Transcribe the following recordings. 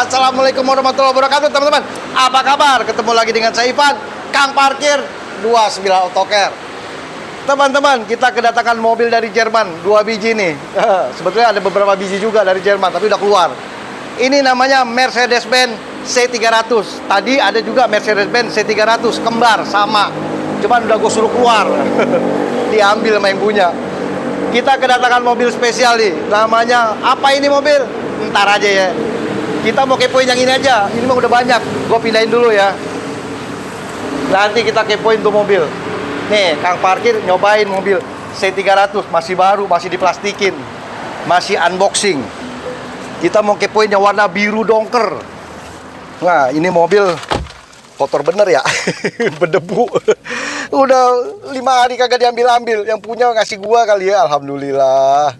Assalamualaikum warahmatullahi wabarakatuh, teman-teman. Apa kabar? Ketemu lagi dengan saya Ivan, Kang Parkir 29 Autocare. Teman-teman, kita kedatangan mobil dari Jerman, 2 biji nih. Sebetulnya ada beberapa biji juga dari Jerman, tapi udah keluar. Ini namanya Mercedes-Benz C300. Tadi ada juga Mercedes-Benz C300, kembar, sama. Cuman udah gue suruh keluar. Diambil sama yang punya. Kita kedatangan mobil spesial nih. Namanya, apa ini mobil? Ntar aja ya. Kita mau kepoin yang ini aja. Ini mah udah banyak. Gue pindahin dulu ya. Nanti kita kepoin tuh mobil. Nih, Kang Parkir nyobain mobil C300. Masih baru, masih diplastikin. Masih unboxing. Kita mau kepoin yang warna biru dongker. Nah, ini mobil kotor bener ya. Berdebu. Udah 5 hari kagak diambil-ambil. Yang punya ngasih gua kali ya. Alhamdulillah.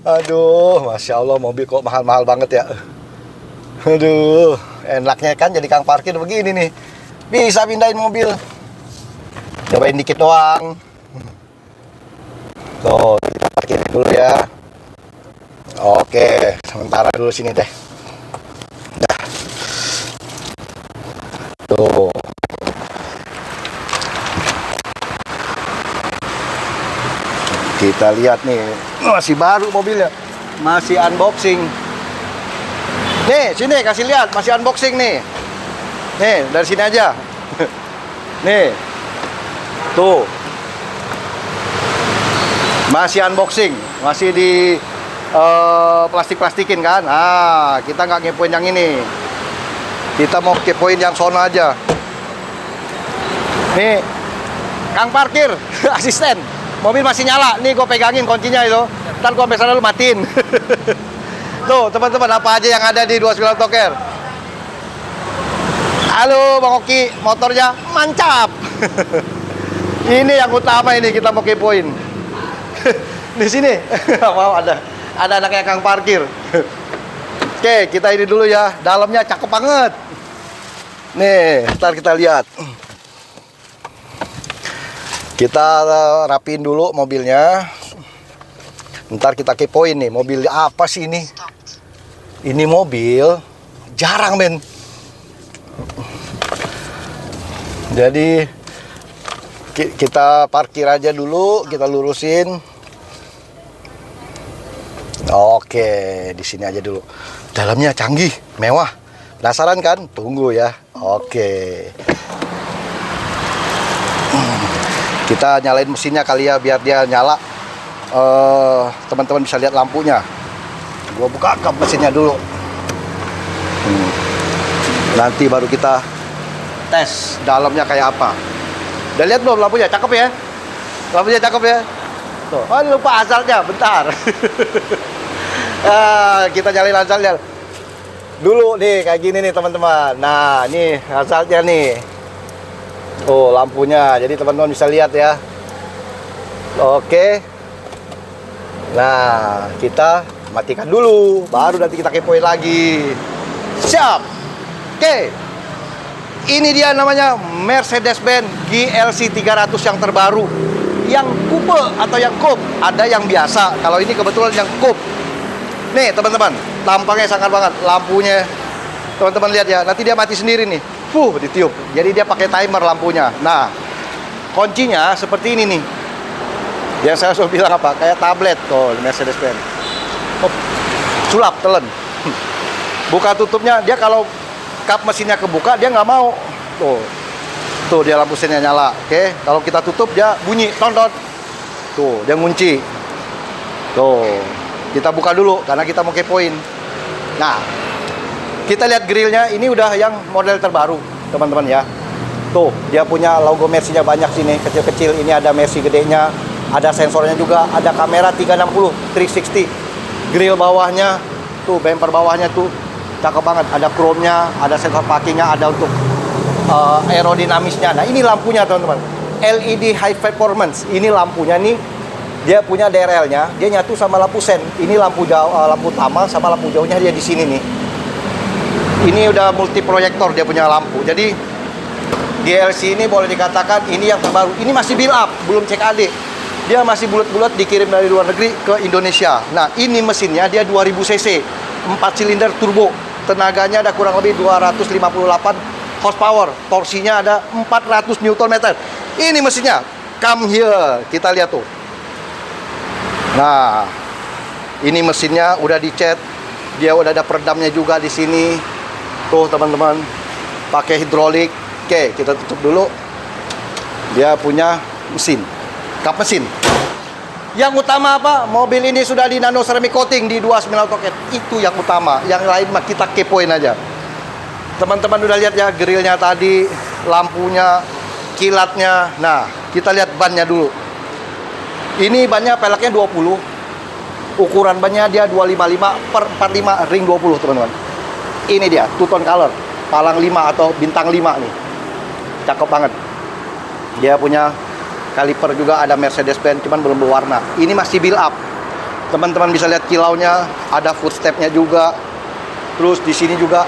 Aduh, Masya Allah, mobil kok mahal-mahal banget ya. Aduh, enaknya kan jadi Kang Parkir begini nih. Bisa pindahin mobil. Cobain dikit doang. Tuh, kita parkirin dulu ya. Oke, sementara dulu sini deh. Dah. Tuh. Kita lihat nih, masih baru mobilnya, masih unboxing. Nih, sini kasih lihat, masih unboxing nih. Nih, dari sini aja. Nih, tuh, masih unboxing, masih di plastik-plastikin kan. Ah, kita nggak ngepoin yang ini, kita mau kepoin yang sono aja. Nih, Kang Parkir, asisten. Mobil masih nyala, nih gue pegangin kuncinya itu. Ntar gue sampai sana lu matiin. Tuh teman-teman, apa aja yang ada di 29 Autocare. Halo Bang Oki, motornya mantap. Ini yang utama, ini kita mau kepoin. Di sini mau ada anaknya Kang Parkir. Oke, kita ini dulu ya. Dalamnya cakep banget. Nih, ntar kita lihat. Kita rapiin dulu mobilnya. Ntar kita kepoin nih, mobil apa sih ini? Ini mobil jarang, men. Jadi kita parkir aja dulu, kita lurusin. Oke, di sini aja dulu. Dalamnya canggih, mewah. Penasaran kan? Tunggu ya. Oke. Kita nyalain mesinnya kali ya, biar dia nyala. Teman-teman bisa lihat lampunya. Gua buka kap mesinnya dulu. Nanti baru kita tes dalamnya kayak apa. Udah lihat belum lampunya? Cakep ya? Lampunya cakep ya? Tuh. Oh, lupa azalnya, bentar. Kita nyalain azalnya dulu nih, kayak gini nih teman-teman. Nah, ini azalnya nih. Oh, lampunya, jadi teman-teman bisa lihat ya. Oke. Nah, kita matikan dulu, baru nanti kita kepoin lagi. Siap. Oke. Ini dia namanya Mercedes-Benz GLC 300 yang terbaru. Yang coupe atau yang coupe, ada yang biasa. Kalau ini kebetulan yang coupe. Nih, teman-teman, tampangnya sangat banget. Lampunya teman-teman lihat ya, nanti dia mati sendiri nih. Ditiup. Jadi dia pakai timer lampunya. Nah, kuncinya seperti ini nih. Yang saya sudah bilang apa? Kayak tablet. Tuh, Mercedes-Benz. Sulap, telan. Buka tutupnya, dia kalau kap mesinnya kebuka, dia nggak mau. Tuh dia lampu sennya nyala. Oke, kalau kita tutup dia bunyi, tonton. Tuh, dia ngunci. Tuh, kita buka dulu karena kita mau kepoin. Nah, kita lihat grillnya, ini udah yang model terbaru, teman-teman ya. Tuh, dia punya logo Mercy-nya banyak sini, kecil-kecil. Ini ada Mercy gedenya, ada sensornya juga, ada kamera 360, 360. Grill bawahnya, tuh bumper bawahnya tuh, cakep banget. Ada chrome-nya, ada sensor parkingnya, ada untuk aerodinamisnya. Nah, ini lampunya, teman-teman. LED High Performance. Ini lampunya nih, dia punya DRL-nya, dia nyatu sama lampu sen. Ini lampu jauh, lampu utama sama lampu jauhnya dia di sini nih. Ini udah multi proyektor, dia punya lampu. Jadi GLC ini boleh dikatakan ini yang terbaru. Ini masih build up, belum cek AD. Dia masih bulat-bulat dikirim dari luar negeri ke Indonesia. Nah, ini mesinnya dia 2000 cc, 4 silinder turbo. tenaganya ada kurang lebih 258 horsepower, torsinya ada 400 Nm. Ini mesinnya, come here, kita lihat tuh. Nah, ini mesinnya udah dicet, dia udah ada peredamnya juga di sini. Tuh teman-teman, pakai hidrolik. Oke, kita tutup dulu. Dia punya mesin, kap mesin. Yang utama apa? Mobil ini sudah di nano ceramic coating di 29 AutoCAD. Itu yang utama. Yang lain mah kita kepoin aja. Teman-teman udah lihat ya grillnya tadi, lampunya, kilatnya. Nah, kita lihat bannya dulu. Ini bannya peleknya 20. Ukuran bannya dia 255 per 45 ring 20, teman-teman. Ini dia, two-tone color. Palang 5 atau bintang 5 nih. Cakep banget. Dia punya kaliper juga, ada Mercedes-Benz, cuman belum berwarna. Ini masih build up. Teman-teman bisa lihat kilaunya, ada footstep-nya juga. Terus di sini juga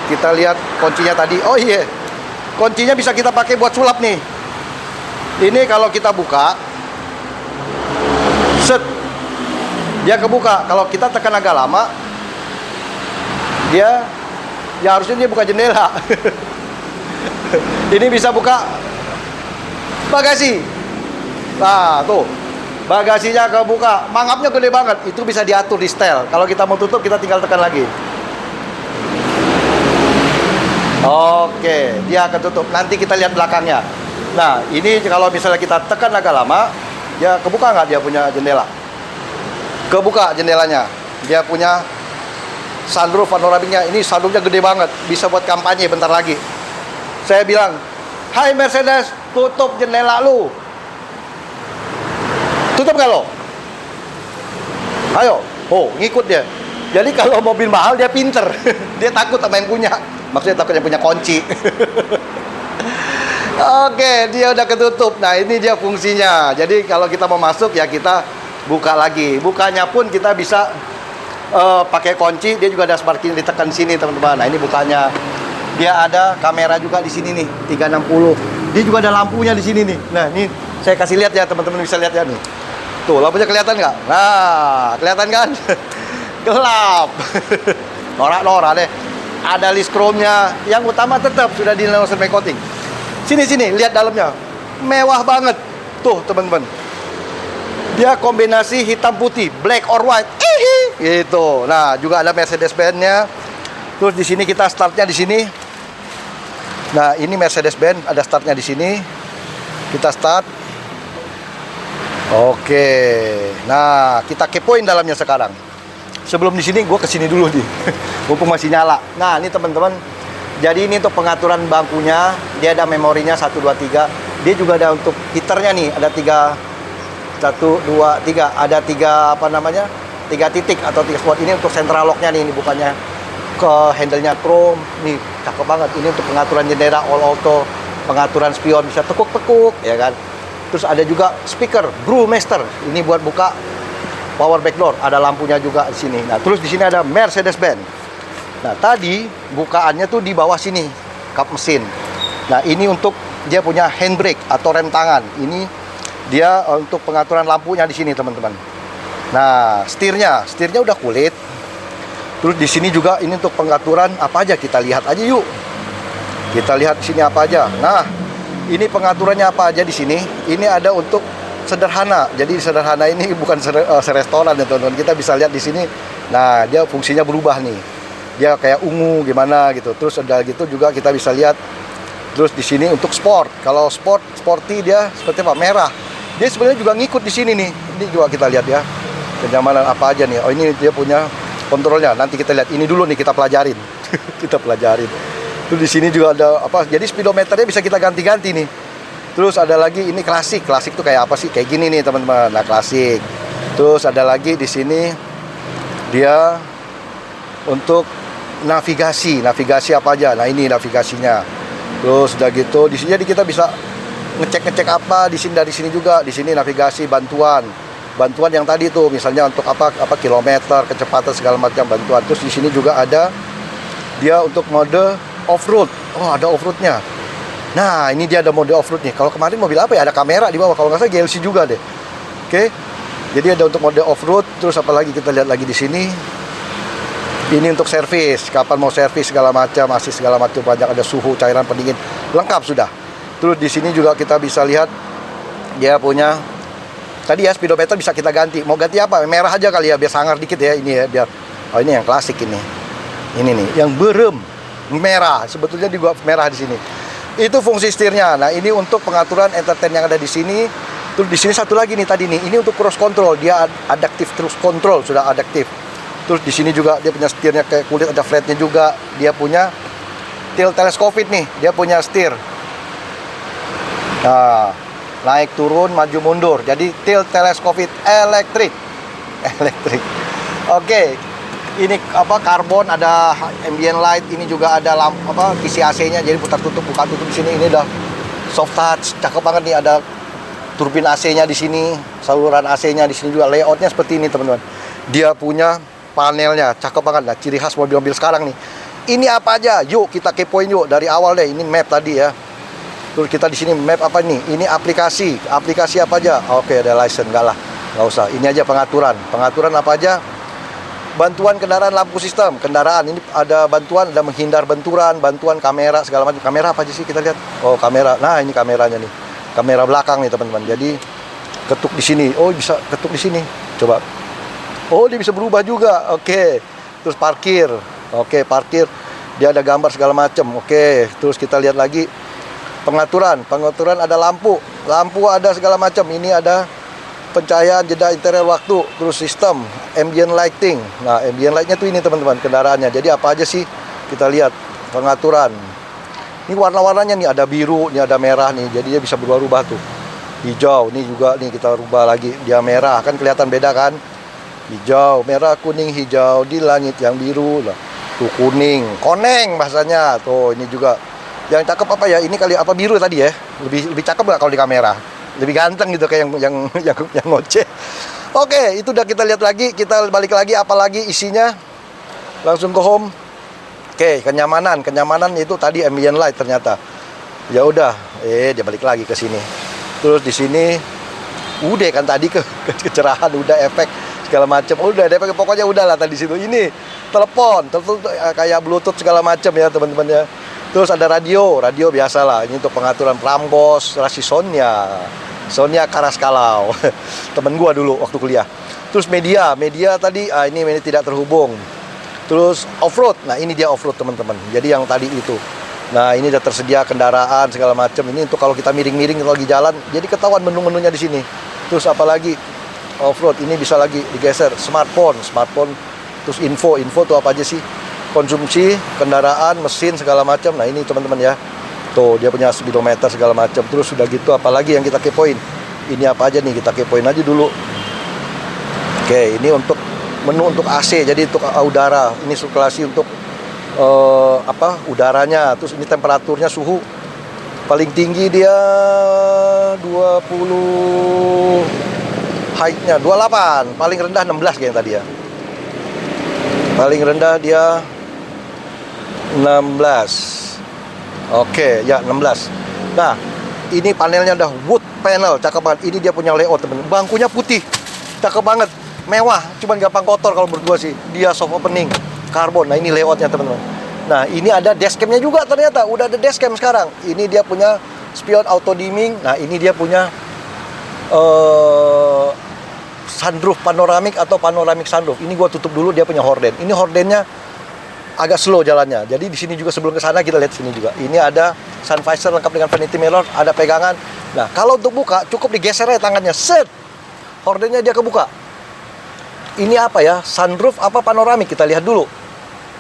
kita lihat kuncinya tadi. Oh iya, kuncinya bisa kita pakai buat sulap nih. Ini kalau kita buka, set, dia kebuka. Kalau kita tekan agak lama, dia, ya harusnya dia buka jendela. Ini bisa buka bagasi. Nah, tuh. Bagasinya kebuka. Mangapnya gede banget. Itu bisa diatur di setel. Kalau kita mau tutup, kita tinggal tekan lagi. Oke, dia akan tutup. Nanti kita lihat belakangnya. Nah, ini kalau misalnya kita tekan agak lama, dia kebuka nggak dia punya jendela? Kebuka jendelanya. Dia punya sunroof panoramiknya. Ini sunroofnya gede banget. Bisa buat kampanye bentar lagi. Saya bilang, hai Mercedes, tutup jendela lu. Tutup nggak lo? Ayo. Oh, ngikut dia. Jadi kalau mobil mahal dia pinter. Dia takut sama yang punya. Maksudnya takut yang punya kunci. Oke, dia udah ketutup. Nah, ini dia fungsinya. Jadi kalau kita mau masuk ya kita buka lagi. Bukanya pun kita bisa pakai kunci. Dia juga ada smart key ditekan sini, teman-teman. Nah, ini bukanya. Dia ada kamera juga di sini nih, 360. Dia juga ada lampunya di sini nih. Nah, ini saya kasih lihat ya, teman-teman bisa lihat ya nih. Tuh, lampunya kelihatan nggak? Nah, kelihatan kan? Gelap. Norak-norak deh. Ada list chrome-nya. Yang utama tetap sudah di nano ceramic coating. Sini, lihat dalamnya. Mewah banget. Tuh, teman-teman. Dia kombinasi hitam putih, black or white. Gitu. Nah, juga ada Mercedes-Benz-nya. Terus di sini kita startnya di sini. Nah, ini Mercedes-Benz, ada startnya di sini. Kita start. Oke. Nah, kita kepoin dalamnya sekarang. Sebelum di sini, gue kesini dulu nih. Mumpung masih nyala. Nah, ini teman-teman. Jadi ini untuk pengaturan bangkunya. Dia ada memorinya 1, 2, 3. Dia juga ada untuk heaternya nih. Ada 3, 1, 2, 3. Ada 3 apa namanya? 3 titik atau 3 spot. Ini untuk central lock-nya nih. Ini bukannya ke handle-nya chrome. Nih, cakep banget. Ini untuk pengaturan jendela all auto. Pengaturan spion bisa tekuk-tekuk, ya kan? Terus ada juga speaker Brewmaster. Ini buat buka power back door. Ada lampunya juga di sini. Nah, terus di sini ada Mercedes-Benz. Nah, tadi bukaannya tuh di bawah sini, kap mesin. Nah, ini untuk dia punya handbrake atau rem tangan. Ini dia untuk pengaturan lampunya di sini, teman-teman. Nah, setirnya udah kulit. Terus di sini juga ini untuk pengaturan apa aja, kita lihat aja yuk. Kita lihat di sini apa aja. Nah, ini pengaturannya apa aja di sini. Ini ada untuk sederhana. Jadi sederhana ini bukan serestoran ya, teman-teman. Kita bisa lihat di sini. Nah, dia fungsinya berubah nih. Dia kayak ungu gimana gitu. Terus ada gitu juga kita bisa lihat. Terus di sini untuk sport. Kalau sporty dia seperti apa? Merah. Dia sebenarnya juga ngikut di sini nih. Ini juga kita lihat ya. Kenyamanan apa aja nih. Oh, ini dia punya kontrolnya. Nanti kita lihat ini dulu nih, kita pelajarin. Kita pelajarin. Terus di sini juga ada apa? Jadi speedometernya bisa kita ganti-ganti nih. Terus ada lagi ini klasik. Klasik tuh kayak apa sih? Kayak gini nih, teman-teman. Nah, klasik. Terus ada lagi di sini dia untuk navigasi apa aja. Nah, ini navigasinya. Terus udah gitu di sini jadi kita bisa ngecek apa di sini, dari sini juga. Di sini navigasi bantuan yang tadi tuh, misalnya untuk apa kilometer, kecepatan segala macam bantuan. Terus di sini juga ada dia untuk mode off-road. Oh, ada off-roadnya. Nah, ini dia ada mode off-road nih. Kalau kemarin mobil apa ya? Ada kamera di bawah. Kalau nggak salah GLC juga deh. Oke. Jadi ada untuk mode off-road. Terus apa lagi kita lihat lagi di sini. Ini untuk servis, kapan mau servis segala macam, asis segala macam, banyak ada suhu, cairan pendingin, lengkap sudah. Terus di sini juga kita bisa lihat dia punya tadi ya speedometer bisa kita ganti. Mau ganti apa? Merah aja kali ya, biar sangar dikit ya ini ya, biar oh ini yang klasik ini. Ini nih, yang berem merah. Sebetulnya juga merah di sini. Itu fungsi setirnya. Nah, ini untuk pengaturan entertain yang ada di sini. Terus di sini satu lagi nih tadi nih, ini untuk cruise control. Dia adaptive cruise control, sudah adaptif. Terus di sini juga dia punya setirnya kayak kulit, ada flatnya juga. Dia punya tilt teleskopik nih, dia punya setir. Nah, naik turun maju mundur. Jadi tilt teleskopik elektrik. Oke. Ini apa karbon, ada ambient light, ini juga ada lampu apa kisi AC-nya, jadi putar tutup buka tutup di sini. Ini udah soft touch, cakep banget nih, ada turbin AC-nya di sini, saluran AC-nya di sini juga. Layoutnya seperti ini teman-teman. Dia punya panelnya cakep banget. Nah, ciri khas mobil-mobil sekarang nih. Ini apa aja? Yuk kita kepoin yuk dari awal deh. Ini map tadi ya. Terus kita di sini map apa nih? Ini aplikasi. Aplikasi apa aja? Oke, ada license enggak lah. Enggak usah. Ini aja pengaturan. Pengaturan apa aja? Bantuan kendaraan lampu sistem. Kendaraan ini ada bantuan, ada menghindar benturan, bantuan kamera segala macam. Kamera apa aja sih kita lihat? Oh, kamera. Nah, ini kameranya nih. Kamera belakang nih, teman-teman. Jadi ketuk di sini. Oh, bisa ketuk di sini. Coba. Oh, dia bisa berubah juga. Oke. Terus parkir. Oke, parkir. Dia ada gambar segala macam. Oke. Terus kita lihat lagi pengaturan. Pengaturan ada lampu. Lampu ada segala macam. Ini ada pencahayaan jeda interior waktu. Terus sistem ambient lighting. Nah, ambient lightnya tuh ini teman-teman kendaraannya. Jadi apa aja sih? Kita lihat pengaturan. Ini warna-warnanya nih, ada biru, ini ada merah nih. Jadi dia bisa berubah-ubah tuh. Hijau, ini juga nih kita rubah lagi. Dia merah, kan kelihatan beda kan? Hijau, merah, kuning, hijau, di langit yang biru lah. Tuh kuning, koneng bahasanya. Tuh ini juga. Yang cakep apa ya? Ini kali apa biru tadi ya? Lebih cakep nggak kalau di kamera? Lebih ganteng gitu kayak yang ngoceh. Oke, itu udah kita lihat lagi. Kita balik lagi apalagi isinya. Langsung ke home. Oke, kenyamanan. Kenyamanan itu tadi ambient light ternyata. Ya udah, dia balik lagi ke sini. Terus di sini udah kan tadi kecerahan, udah efek segala macam, udah deh pokoknya udah lah tadi situ. Ini telepon kayak bluetooth segala macam ya teman-teman ya. Terus ada radio biasa lah, ini untuk pengaturan Prambos, rasi Sonia Karaskalau temen gua dulu waktu kuliah. Terus media tadi ini tidak terhubung. Terus off-road, nah ini dia off-road teman-teman, jadi yang tadi itu. Nah ini udah tersedia kendaraan segala macam, ini untuk kalau kita miring-miring kalau lagi jalan, jadi ketahuan menu-menunya di sini. Terus apalagi off-road, ini bisa lagi digeser, smartphone, terus info tuh apa aja sih, konsumsi, kendaraan, mesin, segala macam. Nah ini teman-teman ya, tuh dia punya speedometer segala macam. Terus sudah gitu apalagi yang kita kepoin, ini apa aja nih, kita kepoin aja dulu. Oke, ini untuk menu untuk AC, jadi untuk udara, ini sirkulasi untuk udaranya. Terus ini temperaturnya, suhu paling tinggi dia 20, height-nya 28, paling rendah 16 kayaknya tadi ya. Paling rendah dia 16. Oke, ya 16. Nah, ini panelnya udah wood panel, cakep banget. Ini dia punya layout temen. Bangkunya putih, cakep banget, mewah. Cuman gampang kotor kalau menurut gua sih. Dia soft opening, karbon. Nah ini layoutnya teman-teman. Nah ini ada dashcamnya juga ternyata. Udah ada dashcam sekarang. Ini dia punya spion auto dimming. Nah ini dia punya sunroof panoramik atau panoramic sunroof. Ini gua tutup dulu, dia punya horden. Ini hordennya agak slow jalannya. Jadi di sini juga sebelum ke sana kita lihat sini juga. Ini ada sun visor lengkap dengan vanity mirror, ada pegangan. Nah, kalau untuk buka cukup digeser aja tangannya. Set. Hordennya dia kebuka. Ini apa ya? Sunroof apa panoramik? Kita lihat dulu.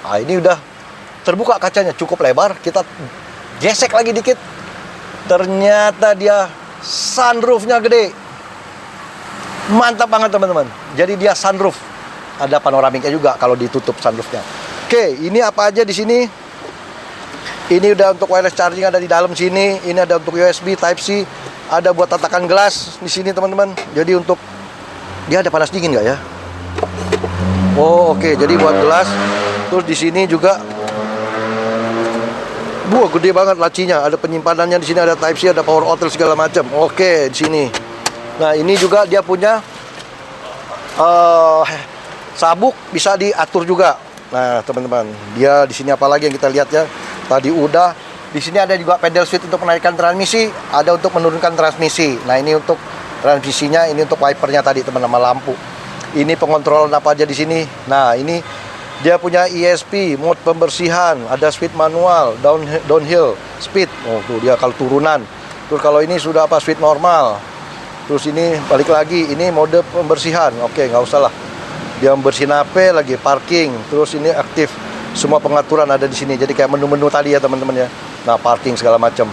Nah, ini udah terbuka kacanya, cukup lebar. Kita gesek lagi dikit. Ternyata dia sunroofnya gede. Mantap banget teman-teman. Jadi dia sunroof. Ada panoramiknya juga kalau ditutup sunroofnya. Oke, ini apa aja di sini? Ini udah untuk wireless charging ada di dalam sini. Ini ada untuk USB Type C. Ada buat tatakan gelas di sini teman-teman. Jadi untuk dia ada panas dingin nggak ya? Oh oke, jadi buat gelas. Terus di sini juga, gede banget lacinya. Ada penyimpanannya di sini. Ada Type C, ada power outlet segala macam. Oke, di sini. Nah ini juga dia punya sabuk bisa diatur juga. Nah, teman-teman, dia di sini apalagi yang kita lihat ya? Tadi udah. Di sini ada juga pedal shift untuk menaikkan transmisi, ada untuk menurunkan transmisi. Nah, ini untuk transmisinya, ini untuk wipernya tadi teman-teman, lampu. Ini pengontrolan apa aja di sini. Nah, ini dia punya ESP, mode pembersihan, ada speed manual, downhill, speed. Oh, tuh dia kalau turunan. Terus kalau ini sudah apa, speed normal. Terus ini balik lagi, ini mode pembersihan. Oke, nggak usah lah. Dia membersihin HP lagi, parking. Terus ini aktif. Semua pengaturan ada di sini. Jadi kayak menu-menu tadi ya teman-teman ya. Nah, parking segala macam.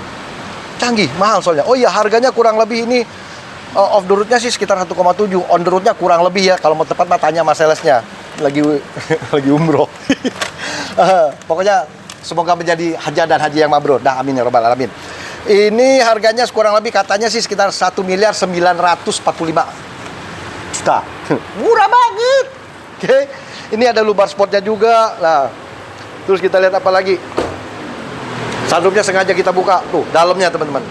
Canggih, mahal soalnya. Oh iya, harganya kurang lebih ini off the road-nya sih sekitar 1,7. On the road-nya kurang lebih ya. Kalau mau tepat mah tanya sama salesnya. Lagi lagi umroh. Pokoknya semoga menjadi haji dan haji yang mabrur. Dah, amin ya rabbal alamin. Ini harganya kurang lebih katanya sih sekitar 1.945 juta. Murah banget. Oke. Ini ada lubar sportnya juga. Nah, terus kita lihat apa lagi? Sunroofnya sengaja kita buka. Tuh, dalamnya teman-teman.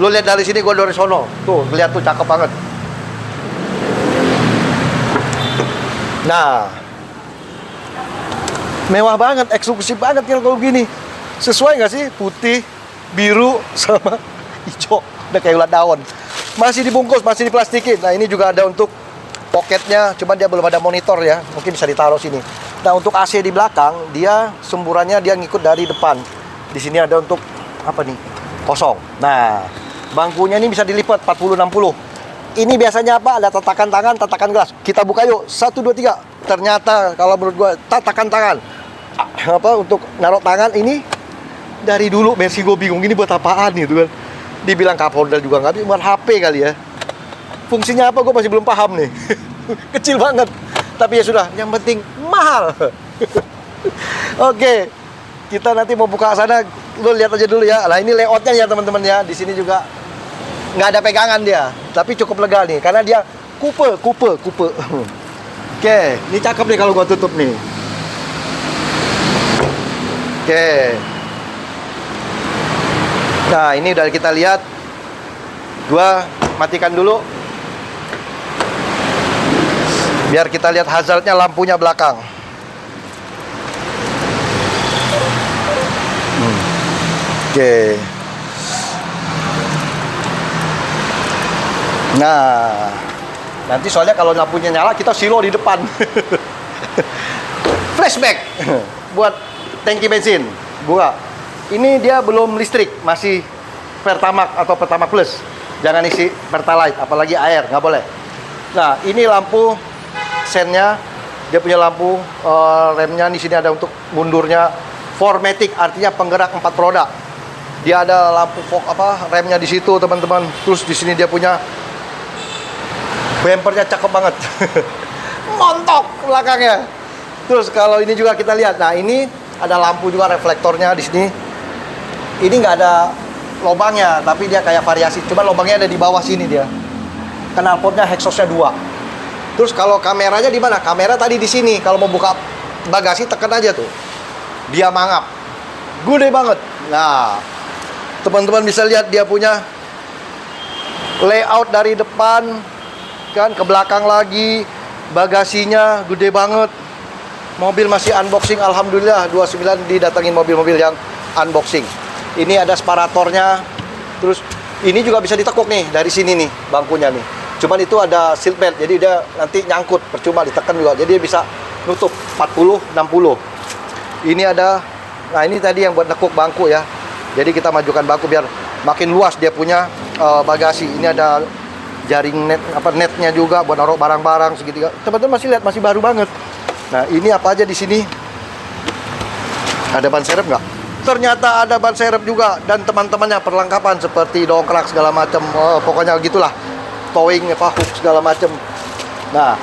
Lu lihat dari sini, gua dari sono. Tuh, lihat tuh cakep banget. Nah, mewah banget, eksklusif banget kalau gini. Sesuai nggak sih? Putih, biru, sama hijau. Udah kayak ulat daun. Masih dibungkus, masih diplastikin. Nah, ini juga ada untuk poketnya, cuman dia belum ada monitor ya. Mungkin bisa ditaruh sini. Nah, untuk AC di belakang, dia semburannya dia ngikut dari depan. Di sini ada untuk apa nih? Kosong. Nah, bangkunya ini bisa dilipat 40-60. Ini biasanya apa? Ada tatakan tangan, tatakan gelas. Kita buka yuk. 1 2 3. Ternyata kalau menurut gua tatakan tangan. Apa untuk naruh tangan ini dari dulu Mercy gue bingung ini buat apaan gitu kan. Dibilang cup holder juga nggak, buat HP kali ya. Fungsinya apa gue masih belum paham nih. Kecil banget. Tapi ya sudah, yang penting mahal. Oke. Kita nanti mau buka sana, lu lihat aja dulu ya. Nah, ini layoutnya ya teman-teman ya. Di sini juga nggak ada pegangan dia, tapi cukup lega nih karena dia coupe. Oke, ini cakep nih kalau gua tutup nih. Oke. Nah, ini udah kita lihat. Gua matikan dulu. Biar kita lihat hazardnya, lampunya belakang. Oke. Nah, nanti soalnya kalau lampunya nyala kita silo di depan. Flashback buat tangki bensin. Gua. Ini dia belum listrik, masih Pertamax atau Pertamax Plus. Jangan isi Pertalite, apalagi air, nggak boleh. Nah, ini lampu sennya. Dia punya lampu remnya di sini ada untuk mundurnya 4matic, artinya penggerak 4 roda. Dia ada lampu fog remnya di situ teman-teman. Terus di sini dia punya bumpernya cakep banget. Montok belakangnya. Terus kalau ini juga kita lihat. Nah, ini ada lampu juga reflektornya di sini. Ini nggak ada lubangnya, tapi dia kayak variasi. Cuma lubangnya ada di bawah sini dia. Knalpotnya exhaustnya 2. Terus kalau kameranya di mana? Kamera tadi di sini. Kalau mau buka bagasi tekan aja tuh. Dia mangap. Gede banget. Nah, teman-teman bisa lihat dia punya layout dari depan kan ke belakang lagi. Bagasinya gede banget. Mobil masih unboxing, alhamdulillah 29 didatengin mobil-mobil yang unboxing. Ini ada separatornya. Terus ini juga bisa ditekuk nih dari sini nih bangkunya nih. Cuman itu ada seat belt, jadi dia nanti nyangkut, percuma ditekan juga. Jadi dia bisa nutup 40-60. Ini ada, nah ini tadi yang buat nekuk bangku ya. Jadi kita majukan bangku biar makin luas dia punya bagasi. Ini ada jaring netnya juga buat naruh barang-barang segitiga. Teman-teman masih lihat, masih baru banget. Nah, ini apa aja di sini? Ada ban serep nggak? Ternyata ada ban serep juga, dan teman-temannya perlengkapan seperti dongkrak segala macam. Pokoknya gitulah. Towing hook segala macam. Nah,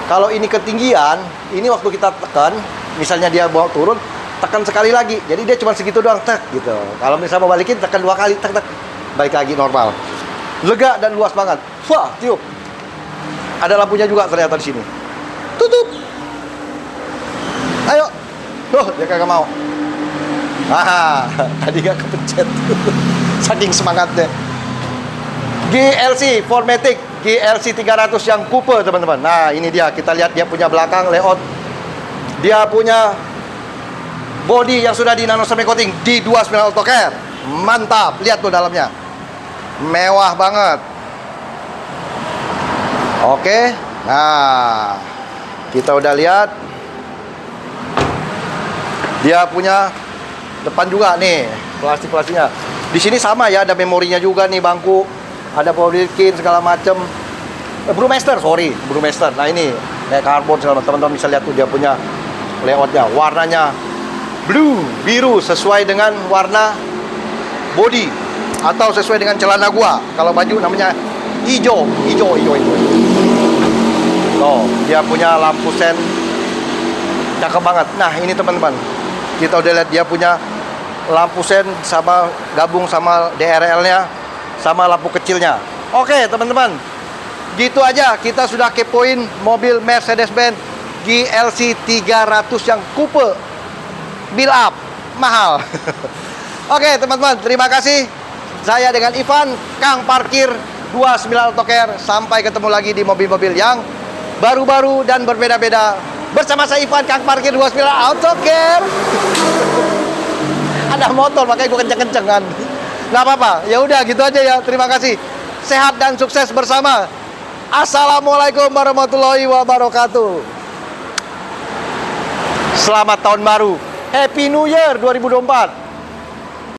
kalau ini ketinggian, ini waktu kita tekan, misalnya dia bawa turun, tekan sekali lagi. Jadi dia cuma segitu doang, tek gitu. Kalau misalnya mau balikin, tekan 2 kali, tek tek. Balik lagi normal. Lega dan luas banget. Wah, tiup. Ada lampunya juga ternyata di sini. Tutup. Ayo. Tuh, dia kagak mau. Ah, tadi gak kepencet. Saking semangatnya. GLC 4matic, GLC 300 yang coupe teman-teman. Nah, ini dia, kita lihat dia punya belakang layout Dia punya body yang sudah di nano ceramic coating di 29 Auto Care. Mantap, lihat tuh dalamnya. Mewah banget. Oke. Nah, kita udah lihat. Dia punya depan juga nih, plastiknya. Di sini sama ya, ada memorinya juga nih bangku. Ada power kit segala macem. Brewmaster. Nah ini kayak karbon segala macam. Teman-teman bisa lihat tuh dia punya layoutnya, warnanya biru sesuai dengan warna body atau sesuai dengan celana gua. Kalau baju namanya hijau. Tuh, dia punya lampu sen cakep banget. Nah, ini teman-teman. Kita udah lihat dia punya lampu sen sama gabung sama DRL-nya sama lampu kecilnya. Oke, teman-teman. Gitu aja kita sudah kepoin mobil Mercedes-Benz GLC 300 yang coupe build up mahal. Oke, teman-teman, terima kasih. Saya dengan Ivan, Kang Parkir 29 Auto Care. Sampai ketemu lagi di mobil-mobil yang baru-baru dan berbeda-beda. Bersama saya Ivan, Kang Parkir 29 Auto Care. Ada motor makanya gue kenceng-kenceng kan. Nggak apa-apa. Ya udah gitu aja ya. Terima kasih. Sehat dan sukses bersama. Assalamualaikum warahmatullahi wabarakatuh. Selamat tahun baru. Happy New Year 2024.